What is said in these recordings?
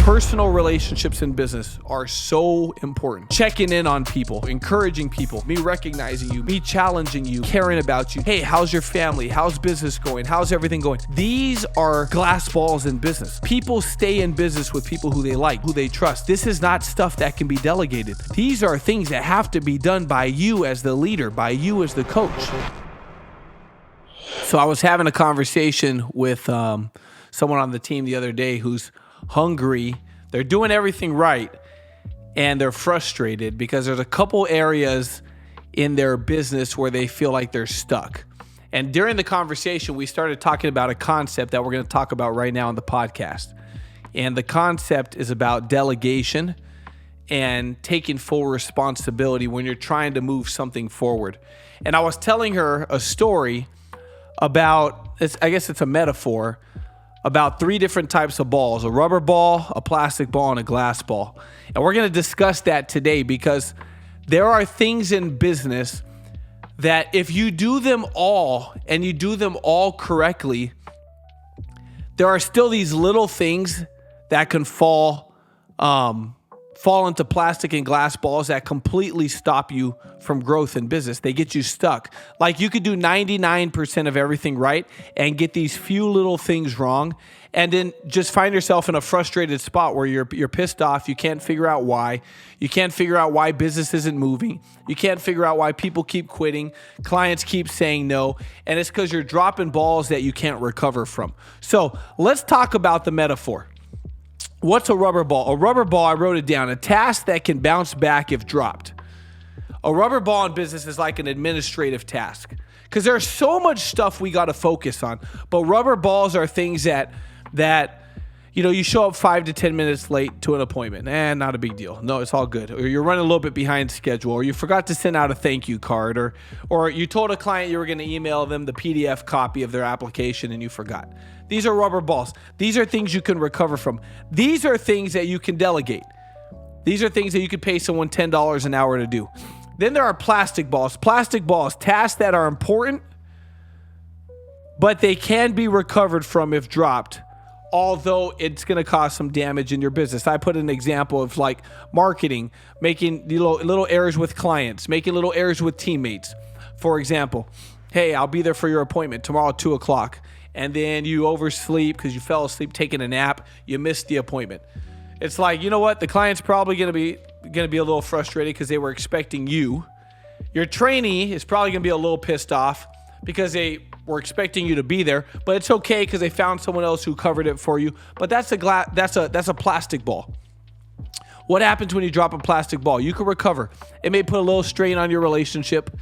Personal relationships in business are so important. Checking in on people, encouraging people, me recognizing you, me challenging you, caring about you. Hey, how's your family? How's business going? How's everything going? These are glass balls in business. People stay in business with people who they like, who they trust. This is not stuff that can be delegated. These are things that have to be done by you as the leader, by you as the coach. So I was having a conversation with someone on the team the other day who's hungry. They're doing everything right, and they're frustrated because there's a couple areas in their business where they feel like they're stuck. And during the conversation, we started talking about a concept that we're going to talk about right now on the podcast. And the concept is about delegation and taking full responsibility when you're trying to move something forward. And I was telling her a story about, I guess it's a metaphor, about 3 different types of balls: a rubber ball, a plastic ball, and a glass ball. And we're going to discuss that today because there are things in business that if you do them all and you do them all correctly, there are still these little things that can fall into plastic and glass balls that completely stop you from growth in business. They get you stuck. Like you could do 99% of everything right and get these few little things wrong, and then just find yourself in a frustrated spot where you're pissed off. You can't figure out why. You can't figure out why business isn't moving. You can't figure out why people keep quitting. Clients keep saying no. And it's because you're dropping balls that you can't recover from. So let's talk about the metaphor. What's a rubber ball? A rubber ball, I wrote it down, a task that can bounce back if dropped. A rubber ball in business is like an administrative task because there's so much stuff we got to focus on. But rubber balls are things that you show up 5 to 10 minutes late to an appointment. Not a big deal. No, it's all good. Or you're running a little bit behind schedule, or you forgot to send out a thank you card, or you told a client you were going to email them the PDF copy of their application and you forgot. These are rubber balls. These are things you can recover from. These are things that you can delegate. These are things that you could pay someone $10 an hour to do. Then there are plastic balls. Plastic balls, tasks that are important, but they can be recovered from if dropped, although it's going to cause some damage in your business. I put an example of like marketing, making little errors with clients, making little errors with teammates. For example, hey, I'll be there for your appointment tomorrow at 2 o'clock. And then you oversleep because you fell asleep taking a nap. You missed the appointment. It's like, you know what? The client's probably going to be a little frustrated because they were expecting you. Your trainee is probably going to be a little pissed off because they were expecting you to be there. But it's okay because they found someone else who covered it for you. But that's a plastic ball. What happens when you drop a plastic ball? You can recover. It may put a little strain on your relationship.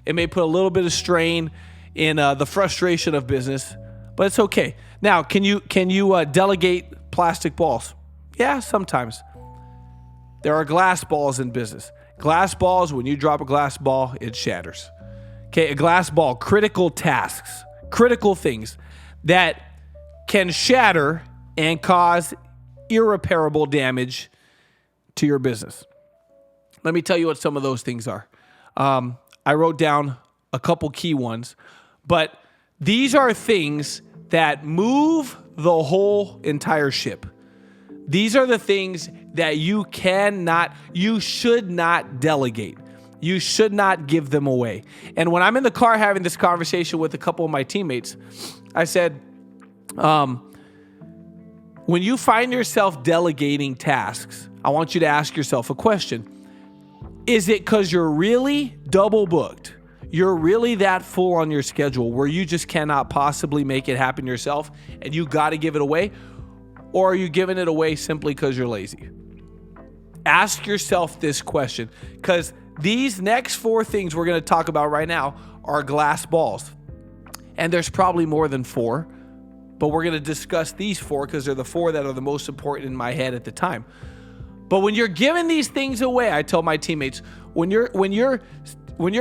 It may put a little bit of strain in the frustration of business. But it's okay. Now, can you delegate plastic balls? Yeah, sometimes. There are glass balls in business. Glass balls, when you drop a glass ball, it shatters. Okay, a glass ball, critical tasks, critical things that can shatter and cause irreparable damage to your business. Let me tell you what some of those things are. I wrote down a couple key ones, but these are things that move the whole entire ship. These are the things that you should not delegate. You should not give them away. And when I'm in the car having this conversation with a couple of my teammates, I said, when you find yourself delegating tasks, I want you to ask yourself a question. Is it because you're really double booked? You're really that full on your schedule where you just cannot possibly make it happen yourself and you got to give it away? Or are you giving it away simply because you're lazy? Ask yourself this question, because these next 4 things we're going to talk about right now are glass balls. And there's probably more than 4, but we're going to discuss these 4 because they're the 4 that are the most important in my head at the time. But when you're giving these things away, I tell my teammates, when you're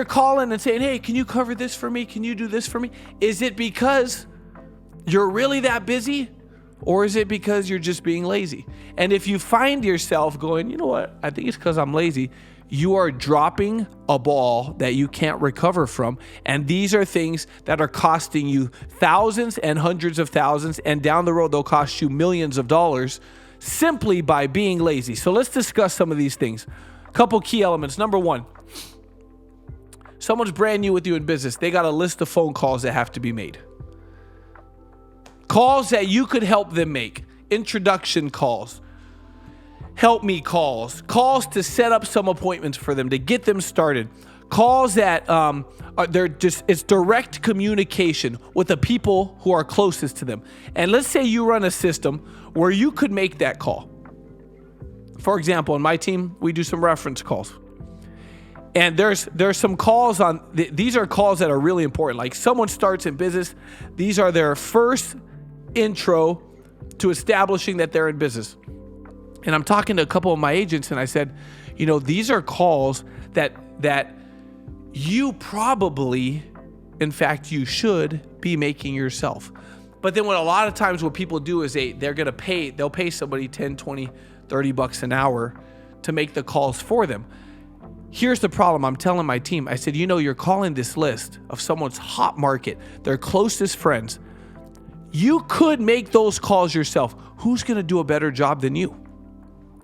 calling and saying, hey, can you cover this for me? Can you do this for me? Is it because you're really that busy? Or is it because you're just being lazy? And if you find yourself going, you know what? I think it's because I'm lazy. You are dropping a ball that you can't recover from. And these are things that are costing you thousands and hundreds of thousands. And down the road, they'll cost you millions of dollars simply by being lazy. So let's discuss some of these things. A couple key elements. Number one, someone's brand new with you in business. They got a list of phone calls that have to be made. Calls that you could help them make. Introduction calls. Help me calls. Calls to set up some appointments for them, to get them started. Calls that it's direct communication with the people who are closest to them. And let's say you run a system where you could make that call. For example, in my team, we do some reference calls. And there's some calls on, these are calls that are really important. Like someone starts in business, these are their first intro to establishing that they're in business. And I'm talking to a couple of my agents and I said, these are calls that you probably, in fact, you should be making yourself. But then what a lot of times what people do is they'll pay somebody 10, 20, 30 bucks an hour to make the calls for them. Here's the problem. I'm telling my team, I said, you're calling this list of someone's hot market, their closest friends. You could make those calls yourself. Who's going to do a better job than you?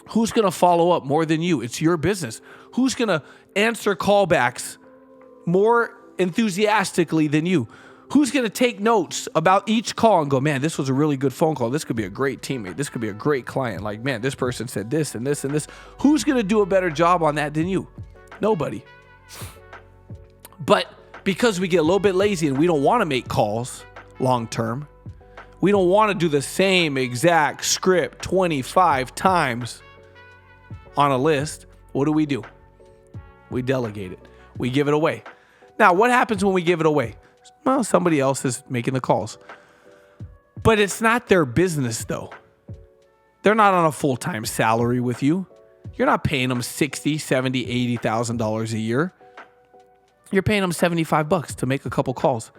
Who's going to follow up more than you? It's your business. Who's going to answer callbacks more enthusiastically than you? Who's going to take notes about each call and go, man, this was a really good phone call. This could be a great teammate. This could be a great client. Like, man, this person said this and this and this. Who's going to do a better job on that than you? Nobody. But because we get a little bit lazy and we don't want to make calls long term, we don't want to do the same exact script 25 times on a list. What do? We delegate it. We give it away. Now, what happens when we give it away? Well, somebody else is making the calls. But it's not their business, though. They're not on a full-time salary with you. You're not paying them $60,000, $70,000, $80,000 a year. You're paying them $75 to make a couple calls.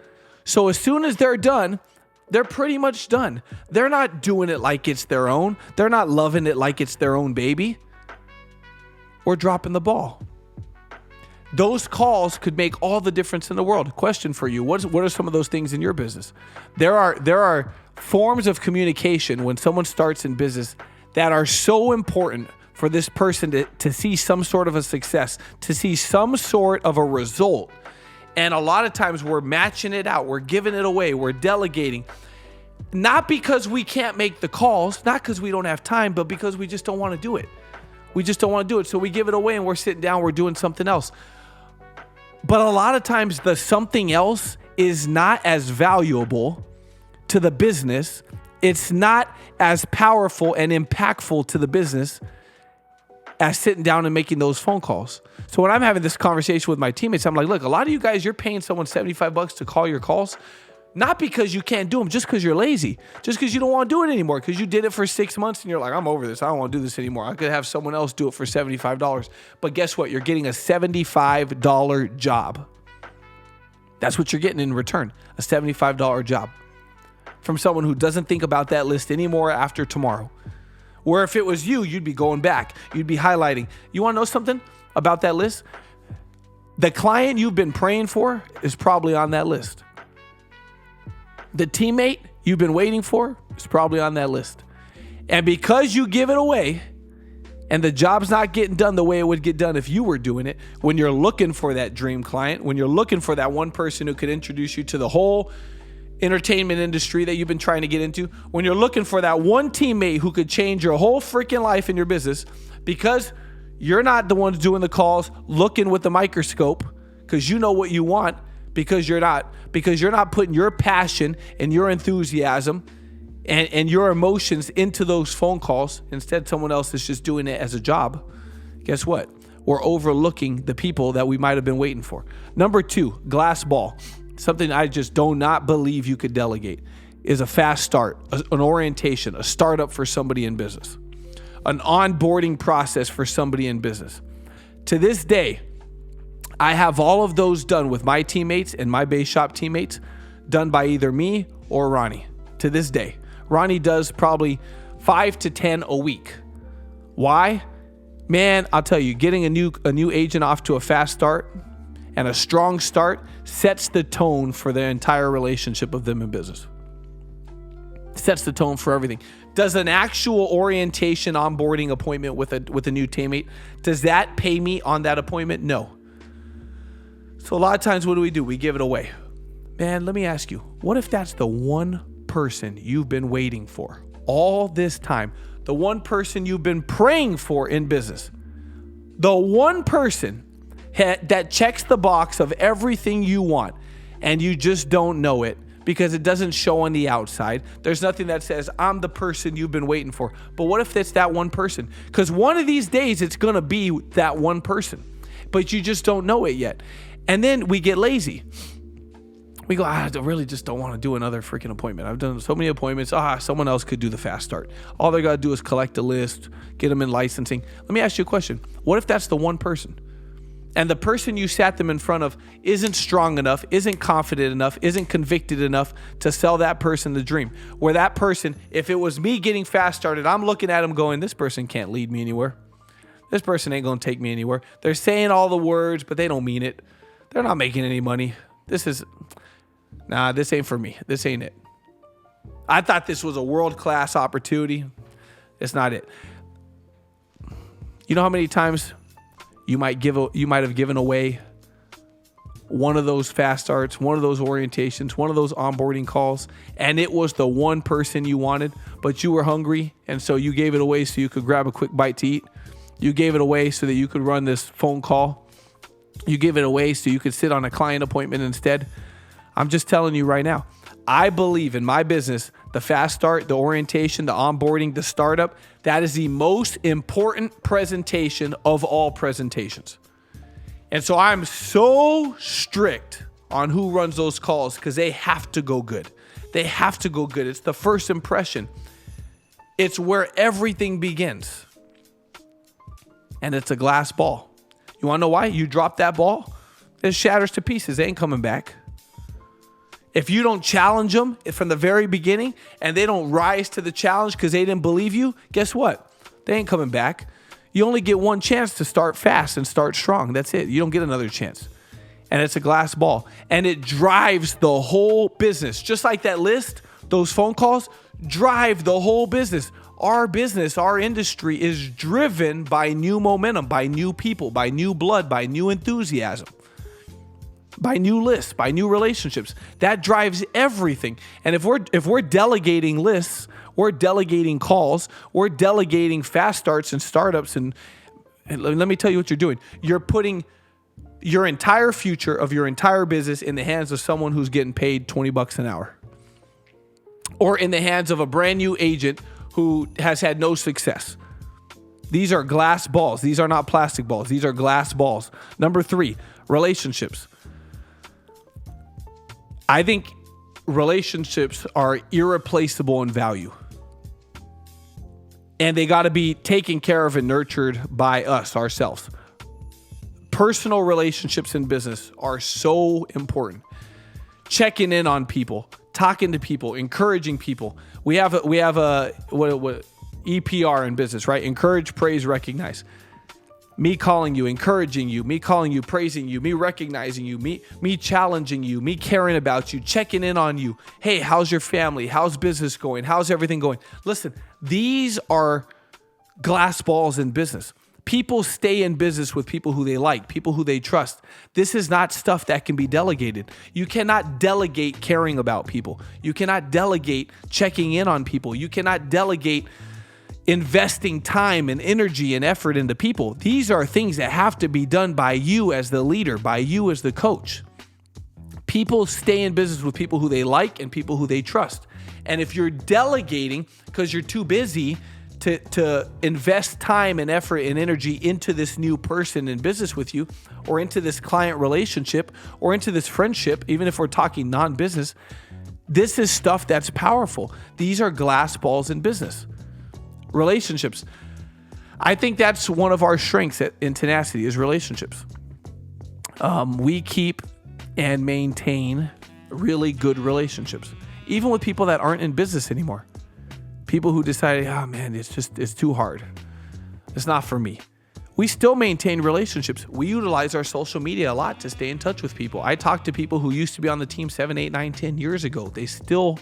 So as soon as they're done, they're pretty much done. They're not doing it like it's their own. They're not loving it like it's their own baby. We're dropping the ball. Those calls could make all the difference in the world. Question for you. What are some of those things in your business? There are forms of communication when someone starts in business that are so important for this person to see some sort of a success, to see some sort of a result. And a lot of times we're matching it out. We're giving it away. We're delegating. Not because we can't make the calls, not because we don't have time, but because we just don't want to do it. We just don't want to do it. So we give it away and we're sitting down, we're doing something else. But a lot of times the something else is not as valuable to the business. It's not as powerful and impactful to the business as sitting down and making those phone calls. So when I'm having this conversation with my teammates, I'm like, look, a lot of you guys, you're paying someone $75 to call your calls, not because you can't do them, just because you're lazy, just because you don't want to do it anymore, because you did it for 6 months and you're like, I'm over this. I don't want to do this anymore. I could have someone else do it for $75. But guess what? You're getting a $75 job. That's what you're getting in return, a $75 job from someone who doesn't think about that list anymore after tomorrow. Where if it was you, you'd be going back. You'd be highlighting. You want to know something about that list? The client you've been praying for is probably on that list. The teammate you've been waiting for is probably on that list. And because you give it away and the job's not getting done the way it would get done if you were doing it, when you're looking for that dream client, when you're looking for that one person who could introduce you to the whole entertainment industry that you've been trying to get into, when you're looking for that one teammate who could change your whole freaking life in your business, because you're not the ones doing the calls, looking with the microscope, because you know what you want, because you're not putting your passion and your enthusiasm and your emotions into those phone calls. Instead, someone else is just doing it as a job. Guess what? We're overlooking the people that we might have been waiting for. Number 2, glass ball. Something I just do not believe you could delegate is a fast start, an orientation, a startup for somebody in business, an onboarding process for somebody in business. To this day, I have all of those done with my teammates and my base shop teammates, done by either me or Ronnie. To this day, Ronnie does probably 5 to 10 a week. Why? Man, I'll tell you, getting a new agent off to a fast start and a strong start sets the tone for the entire relationship of them in business. Sets the tone for everything. Does an actual orientation onboarding appointment with a new teammate, does that pay me on that appointment? No. So a lot of times, what do? We give it away. Man, let me ask you, what if that's the one person you've been waiting for all this time? The one person you've been praying for in business. The one person that checks the box of everything you want, and you just don't know it because it doesn't show on the outside. There's nothing that says, I'm the person you've been waiting for. But what if it's that one person? Because one of these days, it's going to be that one person, but you just don't know it yet. And then we get lazy. We go, I really just don't want to do another freaking appointment. I've done so many appointments. Someone else could do the fast start. All they got to do is collect a list, get them in licensing. Let me ask you a question. What if that's the one person? And the person you sat them in front of isn't strong enough, isn't confident enough, isn't convicted enough to sell that person the dream. Where that person, if it was me getting fast started, I'm looking at them going, this person can't lead me anywhere. This person ain't going to take me anywhere. They're saying all the words, but they don't mean it. They're not making any money. This ain't for me. This ain't it. I thought this was a world-class opportunity. It's not it. You know how many times you might have given away one of those fast starts, one of those orientations, one of those onboarding calls, and it was the one person you wanted, but you were hungry, and so you gave it away so you could grab a quick bite to eat. You gave it away so that you could run this phone call. You give it away so you could sit on a client appointment instead. I'm just telling you right now, I believe in my business, the fast start, the orientation, the onboarding, the startup, that is the most important presentation of all presentations. And so I'm so strict on who runs those calls because they have to go good. They have to go good. It's the first impression. It's where everything begins. And it's a glass ball. You want to know why? You drop that ball, it shatters to pieces. They ain't coming back. If you don't challenge them from the very beginning and they don't rise to the challenge because they didn't believe you, guess what? They ain't coming back. You only get one chance to start fast and start strong. That's it. You don't get another chance. And it's a glass ball. And it drives the whole business. Just like that list, those phone calls drive the whole business. Our business, our industry is driven by new momentum, by new people, by new blood, by new enthusiasm, by new lists, by new relationships. That drives everything. And if we're delegating lists, we're delegating calls, we're delegating fast starts and startups, and let me tell you what you're doing. You're putting your entire future of your entire business in the hands of someone who's getting paid $20 an hour, or in the hands of a brand new agent who has had no success. These are glass balls. These are not plastic balls. These are glass balls. Number 3, relationships. I think relationships are irreplaceable in value. And they got to be taken care of and nurtured by us, ourselves. Personal relationships in business are so important. Checking in on people, talking to people, encouraging people. We have a what EPR in business, right? Encourage, praise, recognize. Me calling you, encouraging you, me calling you, praising you, me recognizing you, me challenging you, me caring about you, checking in on you. Hey, how's your family? How's business going? How's everything going? Listen, these are glass balls in business. People stay in business with people who they like, people who they trust. This is not stuff that can be delegated. You cannot delegate caring about people. You cannot delegate checking in on people. You cannot delegate investing time and energy and effort into people. These are things that have to be done by you as the leader, by you as the coach. People stay in business with people who they like and people who they trust. And if you're delegating because you're too busy to invest time and effort and energy into this new person in business with you, or into this client relationship, or into this friendship, even if we're talking non-business, this is stuff that's powerful. These are glass balls in business. Relationships. I think that's one of our strengths in tenacity is relationships. We keep and maintain really good relationships, even with people that aren't in business anymore. People who decided, oh man, it's too hard. It's not for me. We still maintain relationships. We utilize our social media a lot to stay in touch with people. I talk to people who used to be on the team 7, 8, 9, 10 years ago. They still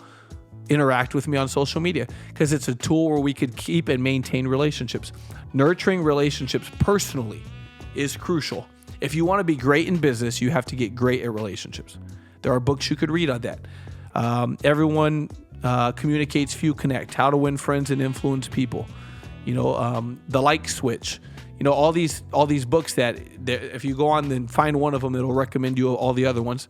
interact with me on social media, because it's a tool where we could keep and maintain relationships. Nurturing relationships personally is crucial. If you want to be great in business, you have to get great at relationships. There are books you could read on that. Everyone communicates, few connect. How to win friends and influence people. The like switch. All these books that if you go on and find one of them, it'll recommend you all the other ones.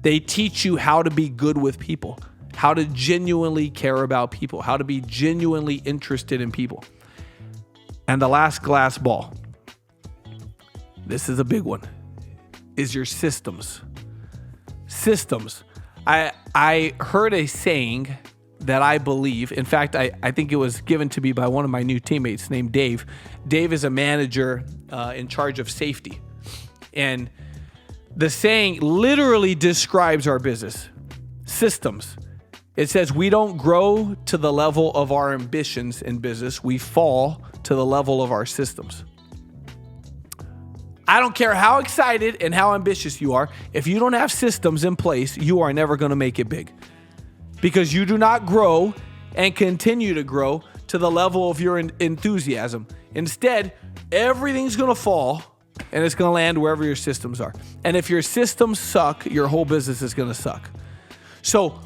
They teach you how to be good with people, how to genuinely care about people, how to be genuinely interested in people. And the last glass ball, this is a big one, is your systems. Systems. I heard a saying that I believe, in fact, I think it was given to me by one of my new teammates named Dave. Dave is a manager in charge of safety. And the saying literally describes our business. Systems. It says we don't grow to the level of our ambitions in business. We fall to the level of our systems. I don't care how excited and how ambitious you are. If you don't have systems in place, you are never going to make it big. Because you do not grow and continue to grow to the level of your enthusiasm. Instead, everything's going to fall and it's going to land wherever your systems are. And if your systems suck, your whole business is going to suck. So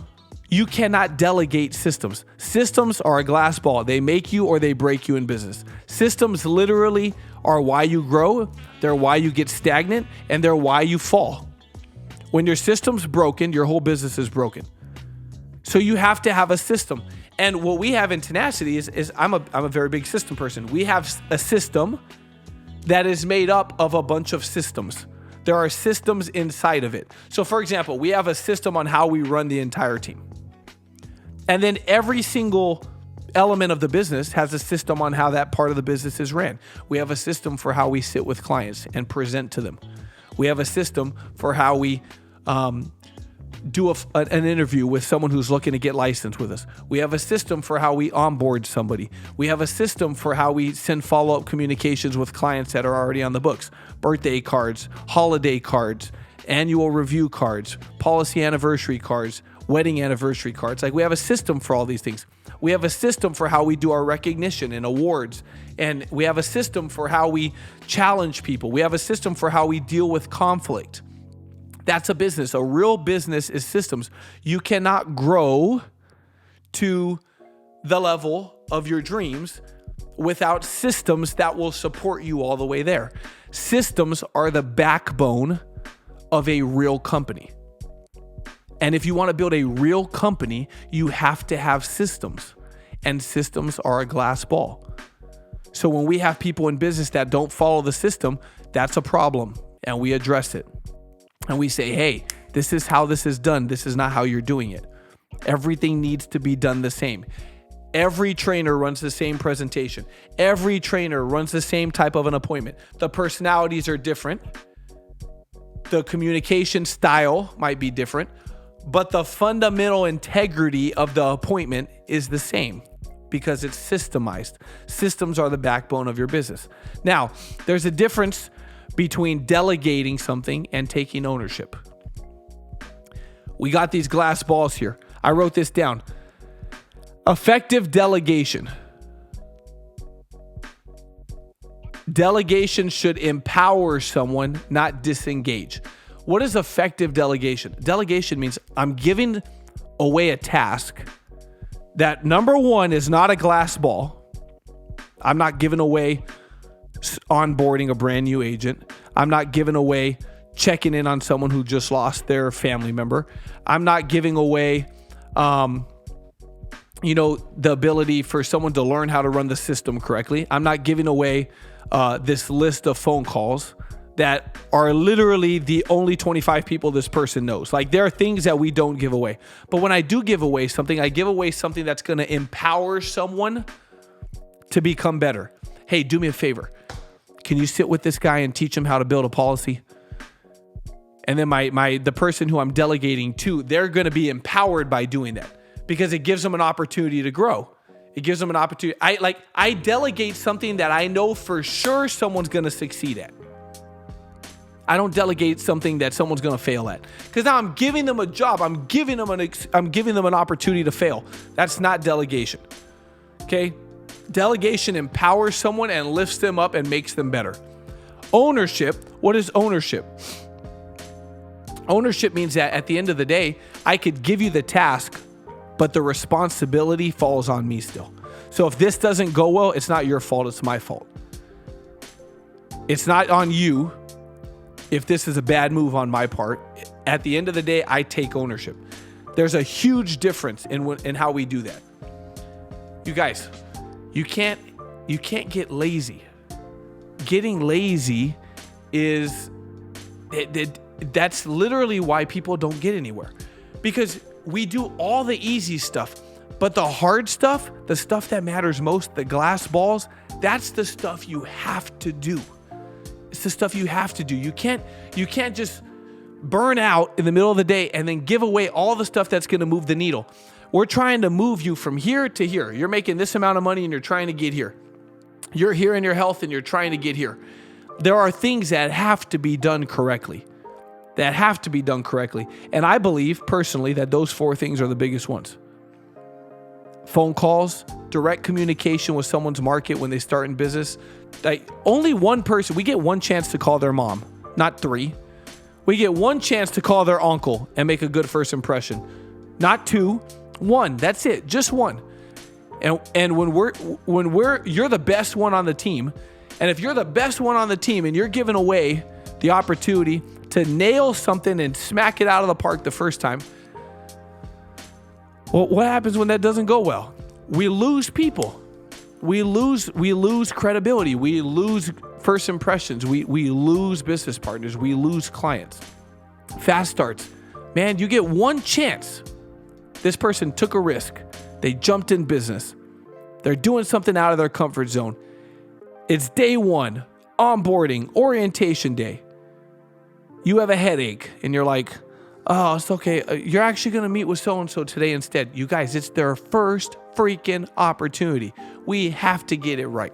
you cannot delegate systems. Systems are a glass ball. They make you or they break you in business. Systems literally are why you grow. They're why you get stagnant, and they're why you fall. When your system's broken, your whole business is broken. So you have to have a system. And what we have in Tenacity is I'm a very big system person. We have a system that is made up of a bunch of systems. There are systems inside of it. So for example, we have a system on how we run the entire team. And then every single element of the business has a system on how that part of the business is ran. We have a system for how we sit with clients and present to them. We have a system for how we do an interview with someone who's looking to get licensed with us. We have a system for how we onboard somebody. We have a system for how we send follow-up communications with clients that are already on the books. Birthday cards, holiday cards, annual review cards, policy anniversary cards, wedding anniversary cards. Like, we have a system for all these things. We have a system for how we do our recognition and awards. And we have a system for how we challenge people. We have a system for how we deal with conflict. That's a business. A real business is systems. You cannot grow to the level of your dreams without systems that will support you all the way there. Systems are the backbone of a real company. And if you want to build a real company, you have to have systems. And systems are a glass ball. So when we have people in business that don't follow the system, that's a problem. And we address it. And we say, hey, this is how this is done. This is not how you're doing it. Everything needs to be done the same. Every trainer runs the same presentation. Every trainer runs the same type of an appointment. The personalities are different. The communication style might be different, but the fundamental integrity of the appointment is the same because it's systemized. Systems are the backbone of your business. Now, there's a difference between delegating something and taking ownership. We got these glass balls here. I wrote this down. Effective delegation. Delegation should empower someone, not disengage. What is effective delegation? Delegation means I'm giving away a task that, number one, is not a glass ball. I'm not giving away onboarding a brand new agent. I'm not giving away checking in on someone who just lost their family member. I'm not giving away, the ability for someone to learn how to run the system correctly. I'm not giving away this list of phone calls that are literally the only 25 people this person knows. Like, there are things that we don't give away. But when I do give away something, I give away something that's going to empower someone to become better. Hey, do me a favor. Can you sit with this guy and teach him how to build a policy? And then the person who I'm delegating to, they're going to be empowered by doing that because it gives them an opportunity to grow. It gives them an opportunity. I delegate something that I know for sure someone's going to succeed at. I don't delegate something that someone's going to fail at, because now I'm giving them a job. I'm giving them an opportunity to fail. That's not delegation. Okay. Delegation empowers someone and lifts them up and makes them better. Ownership. What is ownership? Ownership means that at the end of the day, I could give you the task, but the responsibility falls on me still. So if this doesn't go well, it's not your fault. It's my fault. It's not on you if this is a bad move on my part. At the end of the day, I take ownership. There's a huge difference in how we do that. You guys, you can't get lazy. Getting lazy is that's literally why people don't get anywhere, because we do all the easy stuff, but the hard stuff, the stuff that matters most, the glass balls, that's the stuff you have to do. It's the stuff you have to do. You can't just burn out in the middle of the day and then give away all the stuff that's going to move the needle. We're trying to move you from here to here. You're making this amount of money and you're trying to get here. You're here in your health and you're trying to get here. There are things that have to be done correctly. And I believe personally that those 4 things are the biggest ones. Phone calls, direct communication with someone's market when they start in business. Like, only one person, we get one chance to call their mom, not 3. We get one chance to call their uncle and make a good first impression, not 2, 1. That's it, just 1. And you're the best one on the team. And if you're the best one on the team and you're giving away the opportunity to nail something and smack it out of the park the first time, well, what happens when that doesn't go well? We lose people. We lose credibility. We lose first impressions. We lose business partners. We lose clients. Fast starts. Man, you get one chance. This person took a risk. They jumped in business. They're doing something out of their comfort zone. It's day 1, onboarding, orientation day. You have a headache and you're like, oh, it's okay. You're actually going to meet with so-and-so today instead. You guys, it's their first freaking opportunity. We have to get it right.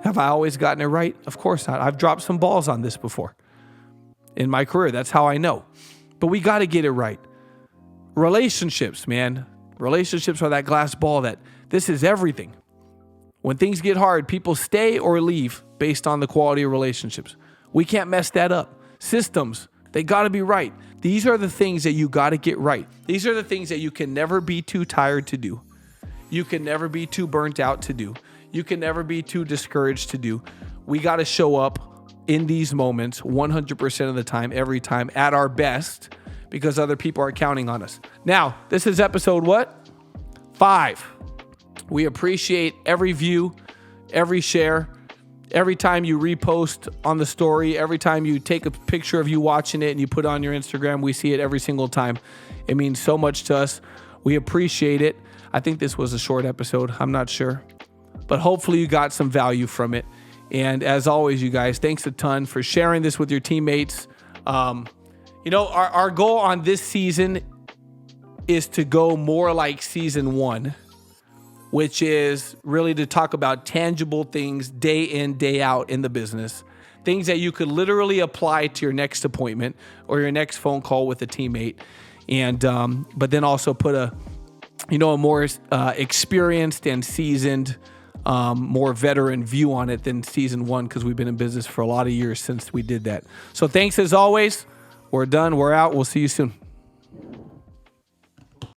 Have I always gotten it right? Of course not. I've dropped some balls on this before in my career. That's how I know. But we got to get it right. Relationships, man. Relationships are that glass ball that this is everything. When things get hard, people stay or leave based on the quality of relationships. We can't mess that up. Systems, they got to be right. These are the things that you got to get right. These are the things that you can never be too tired to do. You can never be too burnt out to do. You can never be too discouraged to do. We got to show up in these moments 100% of the time, every time, at our best, because other people are counting on us. Now, this is episode what? 5. We appreciate every view, every share, every time you repost on the story, every time you take a picture of you watching it and you put it on your Instagram. We see it every single time. It means so much to us. We appreciate it. I think this was a short episode. I'm not sure. But hopefully you got some value from it. And as always, you guys, thanks a ton for sharing this with your teammates. Our goal on this season is to go more like season 1, which is really to talk about tangible things day in, day out in the business. Things that you could literally apply to your next appointment or your next phone call with a teammate. And but then also put a more experienced and seasoned, more veteran view on it than season 1, because we've been in business for a lot of years since we did that. So thanks as always. We're done. We're out. We'll see you soon.